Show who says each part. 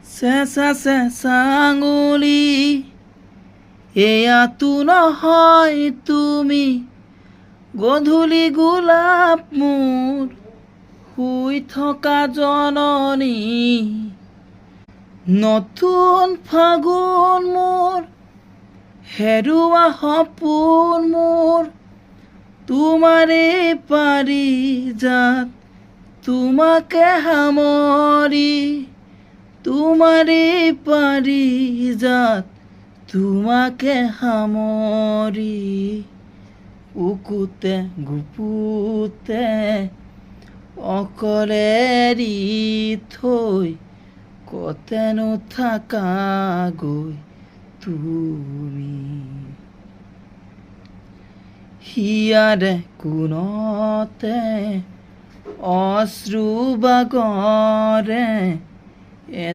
Speaker 1: চেঁচা চেঁচা আঙুলি এয়াতো নহয় তুমি গধূলি গোলাপ মোৰ শুই থকা জননী নতুন ফাগুন মোৰ হেৰুৱা সপোন মোৰ তোমাৰে পাৰিজাত তোমাকে সামৰি তোমাৰে পাৰিজাত তোমাকে সামৰি উকুতে গুপুতে অকলে এৰি থৈ কতেনো থাকাগৈ তুমি হিয়াৰে কোণতে অশ্ৰু বাগৰে